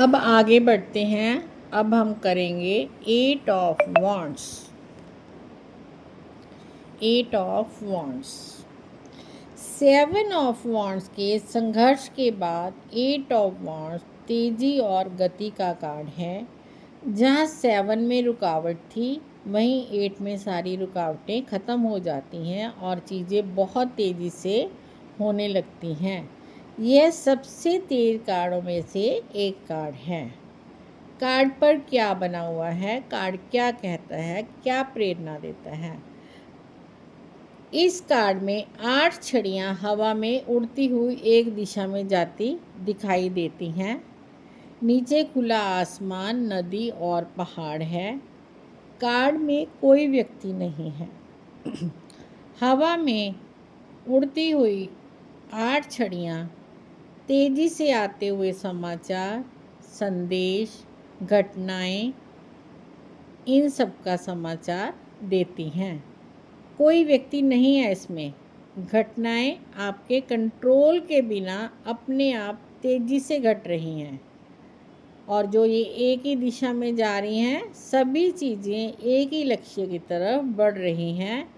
अब आगे बढ़ते हैं। अब हम करेंगे 8 ऑफ वांड्स। 7 ऑफ वांड्स के संघर्ष के बाद 8 ऑफ वांड्स तेजी और गति का कार्ड है। जहाँ 7 में रुकावट थी वहीं 8 में सारी रुकावटें ख़त्म हो जाती हैं और चीज़ें बहुत तेज़ी से होने लगती हैं। यह सबसे तेज कार्डों में से एक कार्ड है। कार्ड पर क्या बना हुआ है, कार्ड क्या कहता है, क्या प्रेरणा देता है? इस कार्ड में 8 छड़ियाँ हवा में उड़ती हुई एक दिशा में जाती दिखाई देती हैं। नीचे खुला आसमान, नदी और पहाड़ है। कार्ड में कोई व्यक्ति नहीं है। हवा में उड़ती हुई 8 छड़ियाँ तेज़ी से आते हुए समाचार, संदेश, घटनाएं, इन सब का समाचार देती हैं। कोई व्यक्ति नहीं है इसमें। घटनाएं आपके कंट्रोल के बिना अपने आप तेज़ी से घट रही हैं और जो ये एक ही दिशा में जा रही हैं, सभी चीज़ें एक ही लक्ष्य की तरफ बढ़ रही हैं।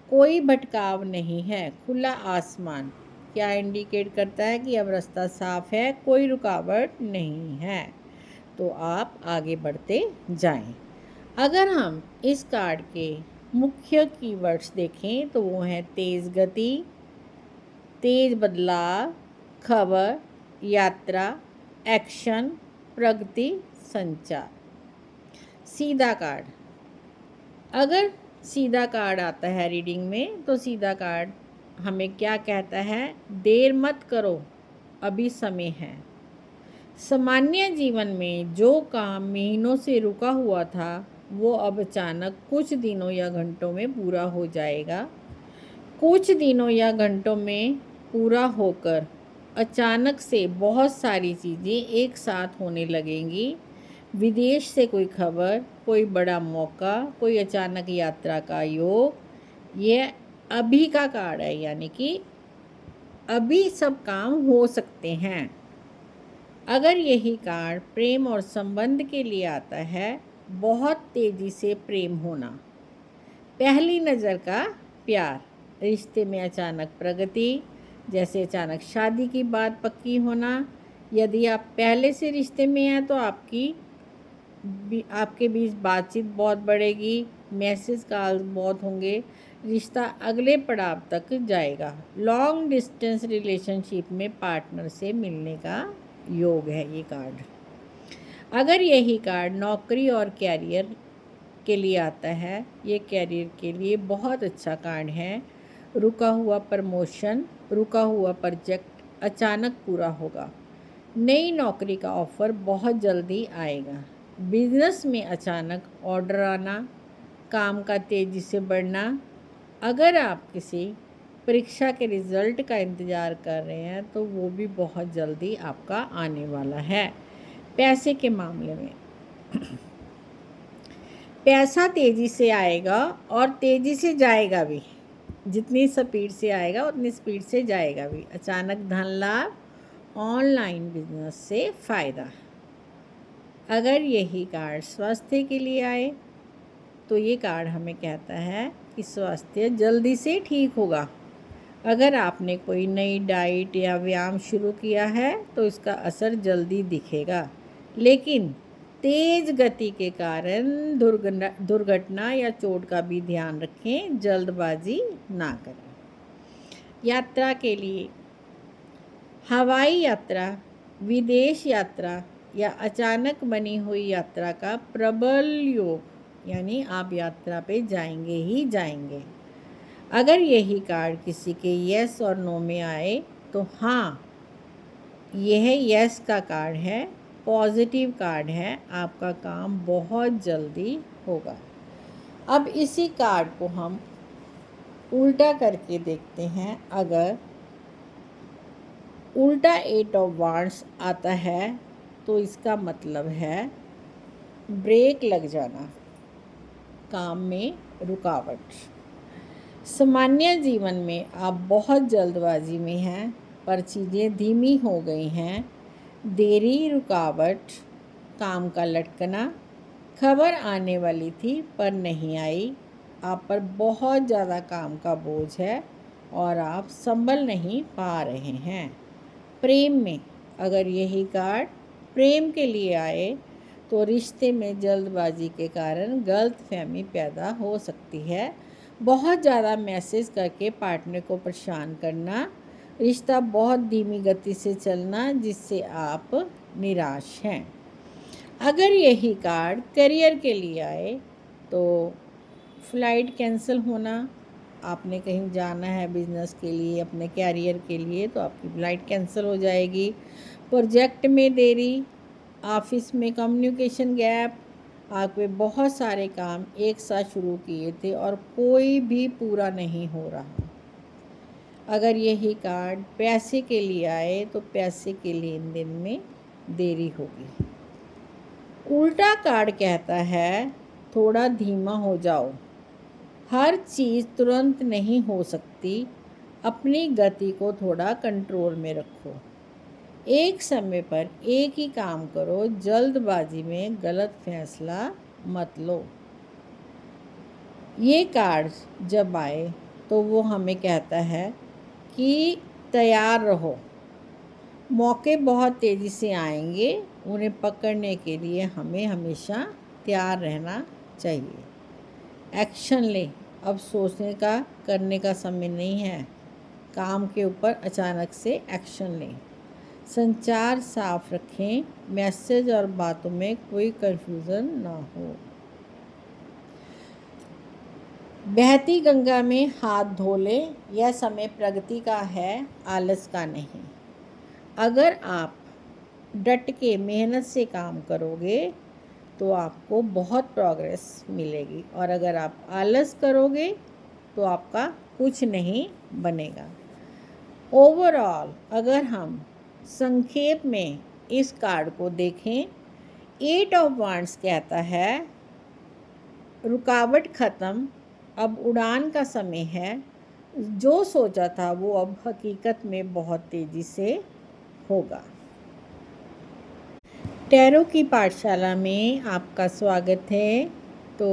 कोई भटकाव नहीं है। खुला आसमान क्या इंडिकेट करता है कि अब रास्ता साफ है, कोई रुकावट नहीं है, तो आप आगे बढ़ते जाएं। अगर हम इस कार्ड के मुख्य कीवर्ड्स देखें तो वो हैं तेज़ गति, तेज बदलाव, खबर, यात्रा, एक्शन, प्रगति, संचार। सीधा कार्ड, अगर सीधा कार्ड आता है रीडिंग में तो सीधा कार्ड हमें क्या कहता है? देर मत करो, अभी समय है। सामान्य जीवन में जो काम महीनों से रुका हुआ था वो अब अचानक कुछ दिनों या घंटों में पूरा हो जाएगा। कुछ दिनों या घंटों में पूरा होकर अचानक से बहुत सारी चीज़ें एक साथ होने लगेंगी। विदेश से कोई खबर, कोई बड़ा मौका, कोई अचानक यात्रा का योग। यह अभी का कार्ड है, यानी कि अभी सब काम हो सकते हैं। अगर यही कार्ड प्रेम और संबंध के लिए आता है, बहुत तेज़ी से प्रेम होना, पहली नज़र का प्यार, रिश्ते में अचानक प्रगति, जैसे अचानक शादी की बात पक्की होना। यदि आप पहले से रिश्ते में हैं तो आपके बीच बातचीत बहुत बढ़ेगी, मैसेज कॉल्स बहुत होंगे, रिश्ता अगले पड़ाव तक जाएगा। लॉन्ग डिस्टेंस रिलेशनशिप में पार्टनर से मिलने का योग है ये कार्ड। अगर यही कार्ड नौकरी और कैरियर के लिए आता है, ये कैरियर के लिए बहुत अच्छा कार्ड है। रुका हुआ प्रमोशन, रुका हुआ प्रोजेक्ट अचानक पूरा होगा। नई नौकरी का ऑफ़र बहुत जल्दी आएगा। बिजनेस में अचानक ऑर्डर आना, काम का तेज़ी से बढ़ना। अगर आप किसी परीक्षा के रिज़ल्ट का इंतज़ार कर रहे हैं तो वो भी बहुत जल्दी आपका आने वाला है। पैसे के मामले में पैसा तेज़ी से आएगा और तेज़ी से जाएगा भी। जितनी स्पीड से आएगा उतनी स्पीड से जाएगा भी। अचानक धन लाभ, ऑनलाइन बिजनेस से फ़ायदा। अगर यही कार्ड स्वास्थ्य के लिए आए तो ये कार्ड हमें कहता है कि स्वास्थ्य जल्दी से ठीक होगा। अगर आपने कोई नई डाइट या व्यायाम शुरू किया है तो इसका असर जल्दी दिखेगा, लेकिन तेज़ गति के कारण दुर्घटना या चोट का भी ध्यान रखें, जल्दबाजी ना करें। यात्रा के लिए हवाई यात्रा, विदेश यात्रा या अचानक बनी हुई यात्रा का प्रबल योग, यानी आप यात्रा पे जाएंगे ही जाएंगे। अगर यही कार्ड किसी के यस और नो में आए तो हाँ, यह यस का कार्ड है, पॉजिटिव कार्ड है, आपका काम बहुत जल्दी होगा। अब इसी कार्ड को हम उल्टा करके देखते हैं। अगर उल्टा 8 ऑफ वांड्स आता है तो इसका मतलब है ब्रेक लग जाना, काम में रुकावट। सामान्य जीवन में आप बहुत जल्दबाजी में हैं पर चीज़ें धीमी हो गई हैं। देरी, रुकावट, काम का लटकना। खबर आने वाली थी पर नहीं आई। आप पर बहुत ज़्यादा काम का बोझ है और आप संभल नहीं पा रहे हैं। प्रेम में अगर यही कार्ड प्रेम के लिए आए तो रिश्ते में जल्दबाजी के कारण गलतफहमी पैदा हो सकती है। बहुत ज़्यादा मैसेज करके पार्टनर को परेशान करना, रिश्ता बहुत धीमी गति से चलना जिससे आप निराश हैं। अगर यही कार्ड करियर के लिए आए तो फ्लाइट कैंसिल होना, आपने कहीं जाना है बिजनेस के लिए, अपने कैरियर के लिए, तो आपकी फ्लाइट कैंसिल हो जाएगी। प्रोजेक्ट में देरी, ऑफिस में कम्युनिकेशन गैप, आपके बहुत सारे काम एक साथ शुरू किए थे और कोई भी पूरा नहीं हो रहा। अगर यही कार्ड पैसे के लिए आए तो पैसे के लेन देन में देरी होगी। उल्टा कार्ड कहता है थोड़ा धीमा हो जाओ, हर चीज़ तुरंत नहीं हो सकती, अपनी गति को थोड़ा कंट्रोल में रखो, एक समय पर एक ही काम करो, जल्दबाजी में गलत फैसला मत लो। ये कार्ड जब आए तो वो हमें कहता है कि तैयार रहो, मौके बहुत तेज़ी से आएंगे, उन्हें पकड़ने के लिए हमें हमेशा तैयार रहना चाहिए। एक्शन लें, अब सोचने का करने का समय नहीं है, काम के ऊपर अचानक से एक्शन लें। संचार साफ रखें, मैसेज और बातों में कोई कंफ्यूजन ना हो। बहती गंगा में हाथ धो लें, यह समय प्रगति का है, आलस का नहीं। अगर आप डट के मेहनत से काम करोगे तो आपको बहुत प्रोग्रेस मिलेगी और अगर आप आलस करोगे तो आपका कुछ नहीं बनेगा। ओवरऑल अगर हम संक्षेप में इस कार्ड को देखें, 8 ऑफ वांड्स कहता है रुकावट ख़त्म, अब उड़ान का समय है, जो सोचा था वो अब हकीकत में बहुत तेज़ी से होगा। टैरो की पाठशाला में आपका स्वागत है। तो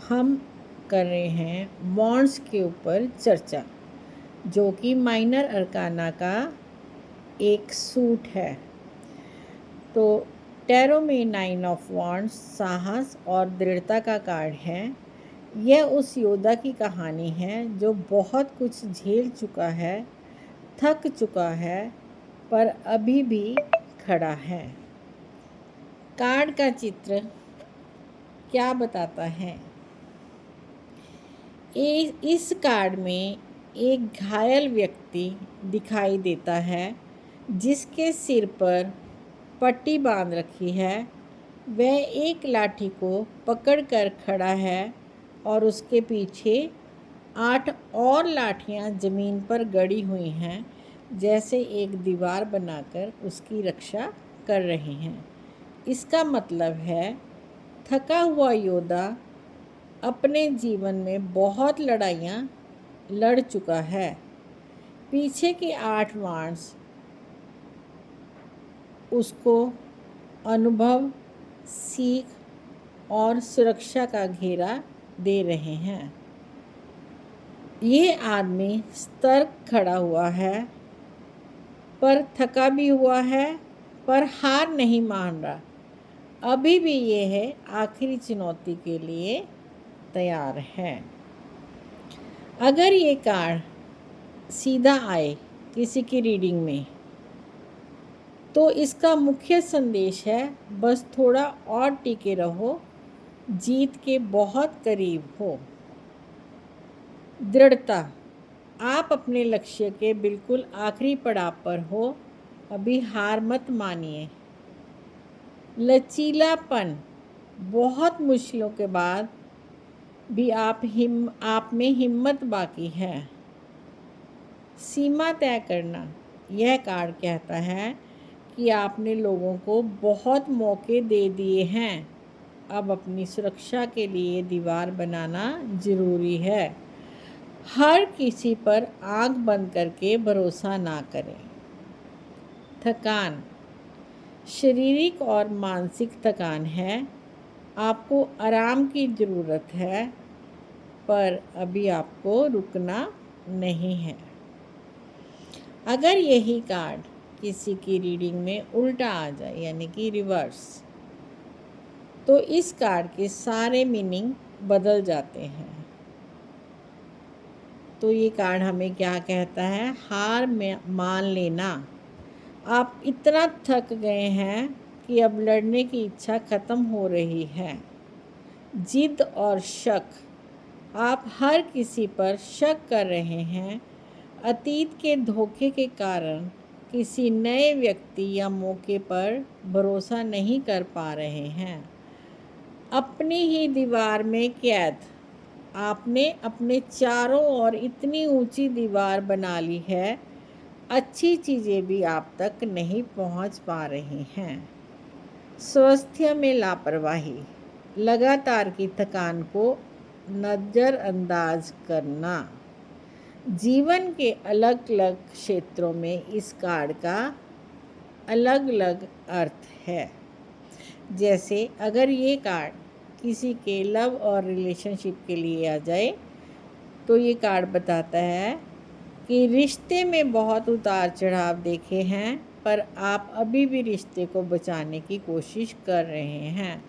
हम कर रहे हैं वॉन्ड्स के ऊपर चर्चा, जो कि माइनर अरकाना का एक सूट है। तो टैरो में 9 ऑफ वॉन्ड्स साहस और दृढ़ता का कार्ड है। यह उस योद्धा की कहानी है जो बहुत कुछ झेल चुका है, थक चुका है, पर अभी भी खड़ा है। कार्ड का चित्र क्या बताता है? इस कार्ड में एक घायल व्यक्ति दिखाई देता है जिसके सिर पर पट्टी बांध रखी है। वह एक लाठी को पकड़कर खड़ा है और उसके पीछे 8 और लाठियां ज़मीन पर गड़ी हुई हैं, जैसे एक दीवार बनाकर उसकी रक्षा कर रही हैं। इसका मतलब है थका हुआ योद्धा अपने जीवन में बहुत लड़ाइयाँ लड़ चुका है। पीछे के 8 वांड्स उसको अनुभव, सीख और सुरक्षा का घेरा दे रहे हैं। ये आदमी सतर्क खड़ा हुआ है, पर थका भी हुआ है, पर हार नहीं मान रहा। अभी भी ये है आखिरी चुनौती के लिए तैयार है। अगर ये कार्ड सीधा आए किसी की रीडिंग में तो इसका मुख्य संदेश है बस थोड़ा और टिके रहो, जीत के बहुत करीब हो। दृढ़ता, आप अपने लक्ष्य के बिल्कुल आखिरी पड़ाव पर हो, अभी हार मत मानिए। लचीलापन, बहुत मुश्किलों के बाद भी आप में हिम्मत बाकी है। सीमा तय करना, यह कार्ड कहता है कि आपने लोगों को बहुत मौके दे दिए हैं, अब अपनी सुरक्षा के लिए दीवार बनाना ज़रूरी है। हर किसी पर आंख बंद करके भरोसा ना करें। थकान, शारीरिक और मानसिक थकान है, आपको आराम की ज़रूरत है, पर अभी आपको रुकना नहीं है। अगर यही कार्ड किसी की रीडिंग में उल्टा आ जाए यानी कि रिवर्स, तो इस कार्ड के सारे मीनिंग बदल जाते हैं। तो ये कार्ड हमें क्या कहता है? हार में मान लेना। आप इतना थक गए हैं कि अब लड़ने की इच्छा ख़त्म हो रही है। जिद और शक, आप हर किसी पर शक कर रहे हैं। अतीत के धोखे के कारण किसी नए व्यक्ति या मौके पर भरोसा नहीं कर पा रहे हैं। अपनी ही दीवार में कैद, आपने अपने चारों ओर इतनी ऊंची दीवार बना ली है, अच्छी चीज़ें भी आप तक नहीं पहुंच पा रही हैं। स्वास्थ्य में लापरवाही, लगातार की थकान को नज़रअंदाज करना। जीवन के अलग अलग क्षेत्रों में इस कार्ड का अलग अलग अर्थ है। जैसे अगर ये कार्ड किसी के लव और रिलेशनशिप के लिए आ जाए, तो ये कार्ड बताता है कि रिश्ते में बहुत उतार चढ़ाव देखे हैं, पर आप अभी भी रिश्ते को बचाने की कोशिश कर रहे हैं।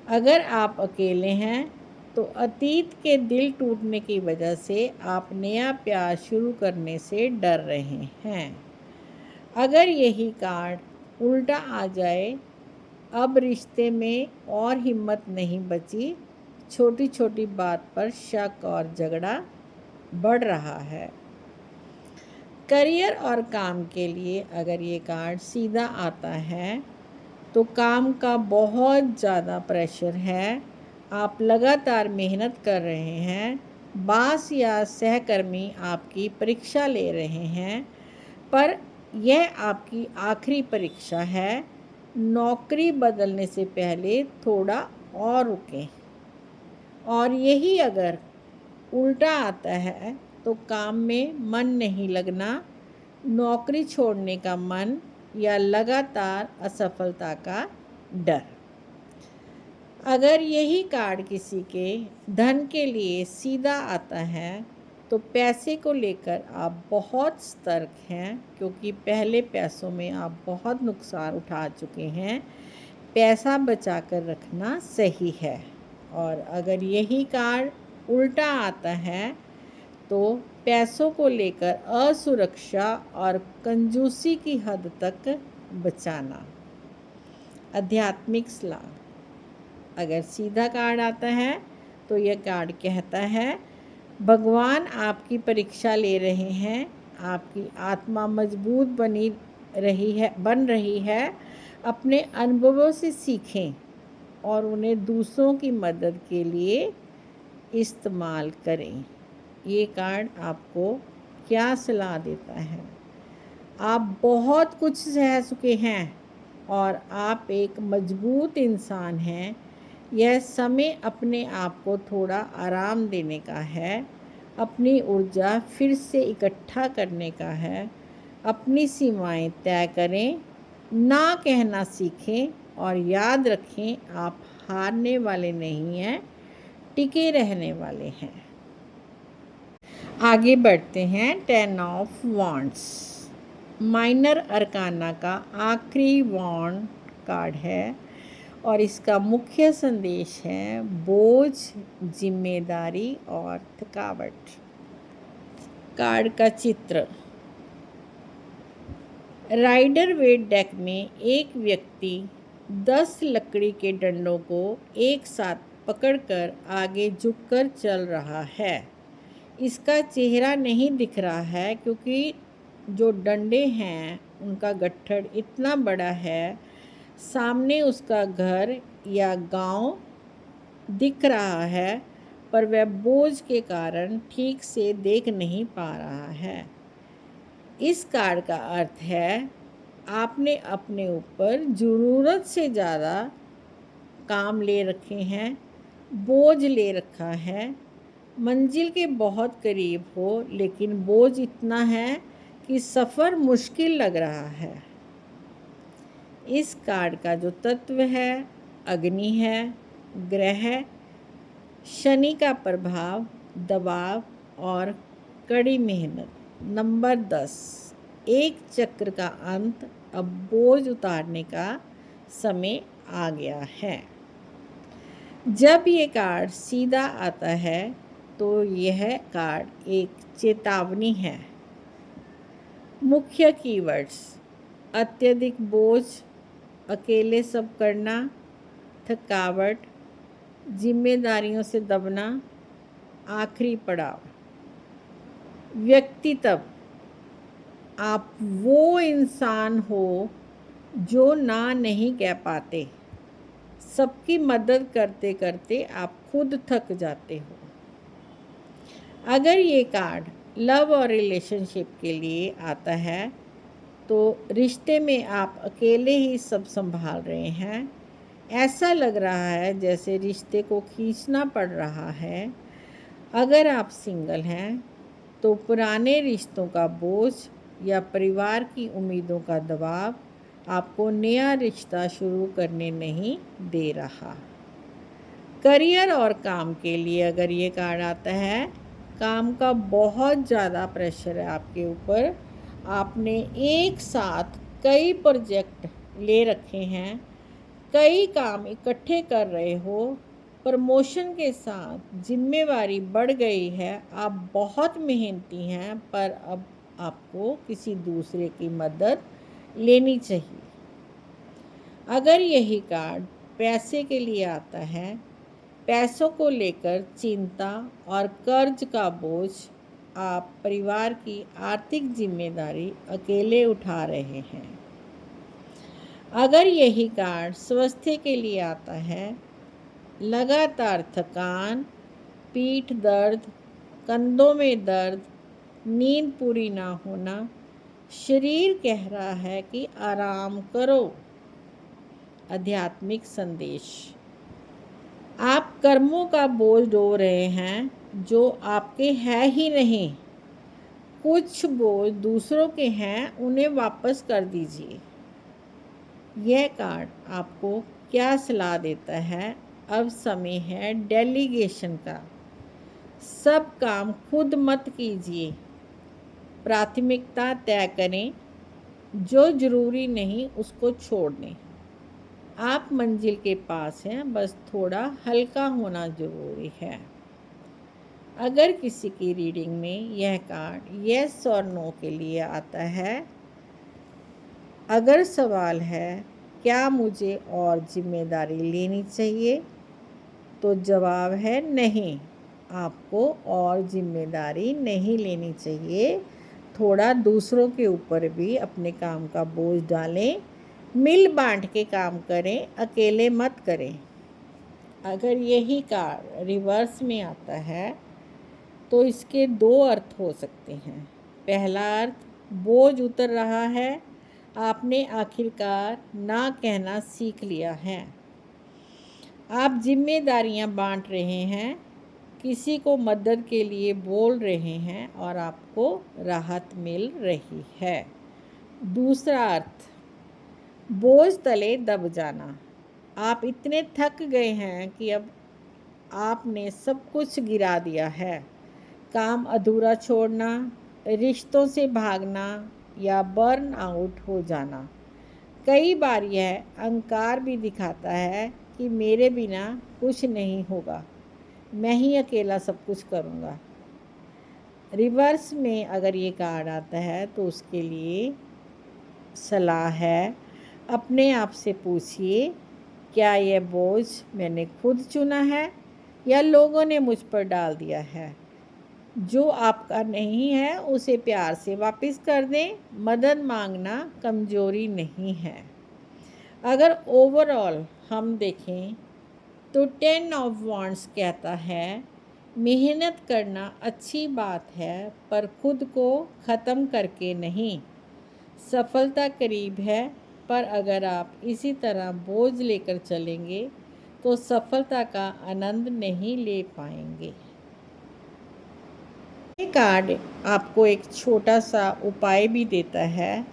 अगर आप अकेले हैं, तो अतीत के दिल टूटने की वजह से आप नया प्यार शुरू करने से डर रहे हैं। अगर यही कार्ड उल्टा आ जाए, अब रिश्ते में और हिम्मत नहीं बची, छोटी छोटी बात पर शक और झगड़ा बढ़ रहा है। करियर और काम के लिए अगर ये कार्ड सीधा आता है, तो काम का बहुत ज़्यादा प्रेशर है। आप लगातार मेहनत कर रहे हैं। बॉस या सहकर्मी आपकी परीक्षा ले रहे हैं, पर यह आपकी आखिरी परीक्षा है। नौकरी बदलने से पहले थोड़ा और रुकें। और यही अगर उल्टा आता है, तो काम में मन नहीं लगना, नौकरी छोड़ने का मन या लगातार असफलता का डर। अगर यही कार्ड किसी के धन के लिए सीधा आता है, तो पैसे को लेकर आप बहुत सतर्क हैं, क्योंकि पहले पैसों में आप बहुत नुकसान उठा चुके हैं। पैसा बचा कर रखना सही है। और अगर यही कार्ड उल्टा आता है, तो पैसों को लेकर असुरक्षा और कंजूसी की हद तक बचाना। आध्यात्मिक सलाह, अगर सीधा कार्ड आता है, तो यह कार्ड कहता है भगवान आपकी परीक्षा ले रहे हैं। आपकी आत्मा मजबूत बन रही है। अपने अनुभवों से सीखें और उन्हें दूसरों की मदद के लिए इस्तेमाल करें। ये कार्ड आपको क्या सलाह देता है? आप बहुत कुछ सह चुके हैं और आप एक मजबूत इंसान हैं। यह समय अपने आप को थोड़ा आराम देने का है, अपनी ऊर्जा फिर से इकट्ठा करने का है। अपनी सीमाएं तय करें, ना कहना सीखें और याद रखें आप हारने वाले नहीं हैं, टिके रहने वाले हैं। आगे बढ़ते हैं। 10 ऑफ वॉन्ड्स माइनर अरकाना का आखिरी वॉन्ड कार्ड है और इसका मुख्य संदेश है बोझ, जिम्मेदारी और थकावट। कार्ड का चित्र, राइडर वेट डेक में एक व्यक्ति 10 लकड़ी के डंडों को एक साथ पकड़कर आगे झुककर चल रहा है। इसका चेहरा नहीं दिख रहा है, क्योंकि जो डंडे हैं उनका गट्ठर इतना बड़ा है। सामने उसका घर या गांव दिख रहा है, पर वह बोझ के कारण ठीक से देख नहीं पा रहा है। इस कार्ड का अर्थ है आपने अपने ऊपर ज़रूरत से ज़्यादा काम ले रखे हैं, बोझ ले रखा है। मंजिल के बहुत करीब हो, लेकिन बोझ इतना है कि सफ़र मुश्किल लग रहा है। इस कार्ड का जो तत्व है अग्नि है, ग्रह शनि का प्रभाव, दबाव और कड़ी मेहनत। नंबर 10, एक चक्र का अंत, अब बोझ उतारने का समय आ गया है। जब ये कार्ड सीधा आता है तो यह कार्ड एक चेतावनी है। मुख्य कीवर्ड्स: अत्यधिक बोझ, अकेले सब करना, थकावट, जिम्मेदारियों से दबना, आखिरी पड़ाव। व्यक्तित्व: आप वो इंसान हो जो ना नहीं कह पाते। सबकी मदद करते करते आप खुद थक जाते हो। अगर ये कार्ड लव और रिलेशनशिप के लिए आता है तो रिश्ते में आप अकेले ही सब संभाल रहे हैं। ऐसा लग रहा है जैसे रिश्ते को खींचना पड़ रहा है। अगर आप सिंगल हैं तो पुराने रिश्तों का बोझ या परिवार की उम्मीदों का दबाव आपको नया रिश्ता शुरू करने नहीं दे रहा। करियर और काम के लिए अगर ये कार्ड आता है, काम का बहुत ज़्यादा प्रेशर है आपके ऊपर। आपने एक साथ कई प्रोजेक्ट ले रखे हैं, कई काम इकट्ठे कर रहे हो। प्रमोशन के साथ जिम्मेवारी बढ़ गई है। आप बहुत मेहनती हैं पर अब आपको किसी दूसरे की मदद लेनी चाहिए। अगर यही कार्ड पैसे के लिए आता है, पैसों को लेकर चिंता और कर्ज का बोझ, आप परिवार की आर्थिक जिम्मेदारी अकेले उठा रहे हैं। अगर यही कार्ड स्वास्थ्य के लिए आता है, लगातार थकान, पीठ दर्द, कंधों में दर्द, नींद पूरी ना होना, शरीर कह रहा है कि आराम करो। आध्यात्मिक संदेश: आप कर्मों का बोझ ढो रहे हैं जो आपके हैं ही नहीं। कुछ बोझ दूसरों के हैं, उन्हें वापस कर दीजिए। यह कार्ड आपको क्या सलाह देता है? अब समय है डेलीगेशन का। सब काम खुद मत कीजिए। प्राथमिकता तय करें, जो जरूरी नहीं उसको छोड़ दें। आप मंजिल के पास हैं, बस थोड़ा हल्का होना जरूरी है। अगर किसी की रीडिंग में यह कार्ड यस और नो के लिए आता है, अगर सवाल है क्या मुझे और जिम्मेदारी लेनी चाहिए, तो जवाब है नहीं, आपको और जिम्मेदारी नहीं लेनी चाहिए। थोड़ा दूसरों के ऊपर भी अपने काम का बोझ डालें, मिल बांट के काम करें, अकेले मत करें। अगर यही कार्ड रिवर्स में आता है तो इसके दो अर्थ हो सकते हैं। पहला अर्थ, बोझ उतर रहा है, आपने आखिरकार ना कहना सीख लिया है। आप जिम्मेदारियां बांट रहे हैं, किसी को मदद के लिए बोल रहे हैं और आपको राहत मिल रही है। दूसरा अर्थ, बोझ तले दब जाना, आप इतने थक गए हैं कि अब आपने सब कुछ गिरा दिया है। काम अधूरा छोड़ना, रिश्तों से भागना या बर्न आउट हो जाना। कई बार यह अहंकार भी दिखाता है कि मेरे बिना कुछ नहीं होगा, मैं ही अकेला सब कुछ करूँगा। रिवर्स में अगर ये कार्ड आता है तो उसके लिए सलाह है, अपने आप से पूछिए, क्या यह बोझ मैंने खुद चुना है या लोगों ने मुझ पर डाल दिया है? जो आपका नहीं है उसे प्यार से वापस कर दें। मदद मांगना कमजोरी नहीं है। अगर ओवरऑल हम देखें तो 10 ऑफ वांड्स कहता है, मेहनत करना अच्छी बात है पर खुद को ख़त्म करके नहीं। सफलता करीब है, पर अगर आप इसी तरह बोझ लेकर चलेंगे तो सफलता का आनंद नहीं ले पाएंगे। ये कार्ड आपको एक छोटा सा उपाय भी देता है।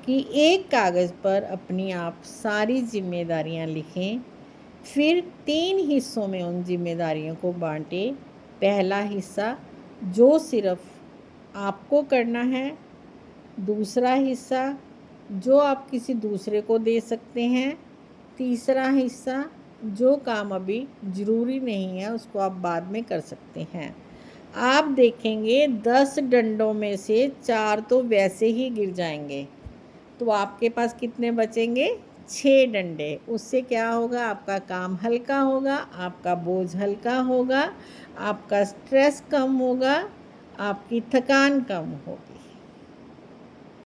कि एक कागज़ पर अपनी आप सारी जिम्मेदारियां लिखें। फिर 3 हिस्सों में उन जिम्मेदारियों को बांटें। पहला हिस्सा जो सिर्फ आपको करना है, दूसरा हिस्सा जो आप किसी दूसरे को दे सकते हैं, तीसरा हिस्सा जो काम अभी ज़रूरी नहीं है, उसको आप बाद में कर सकते हैं। आप देखेंगे 10 डंडों में से 4 तो वैसे ही गिर जाएंगे, तो आपके पास कितने बचेंगे? 6 डंडे। उससे क्या होगा? आपका काम हल्का होगा, आपका बोझ हल्का होगा, आपका स्ट्रेस कम होगा, आपकी थकान कम होगी।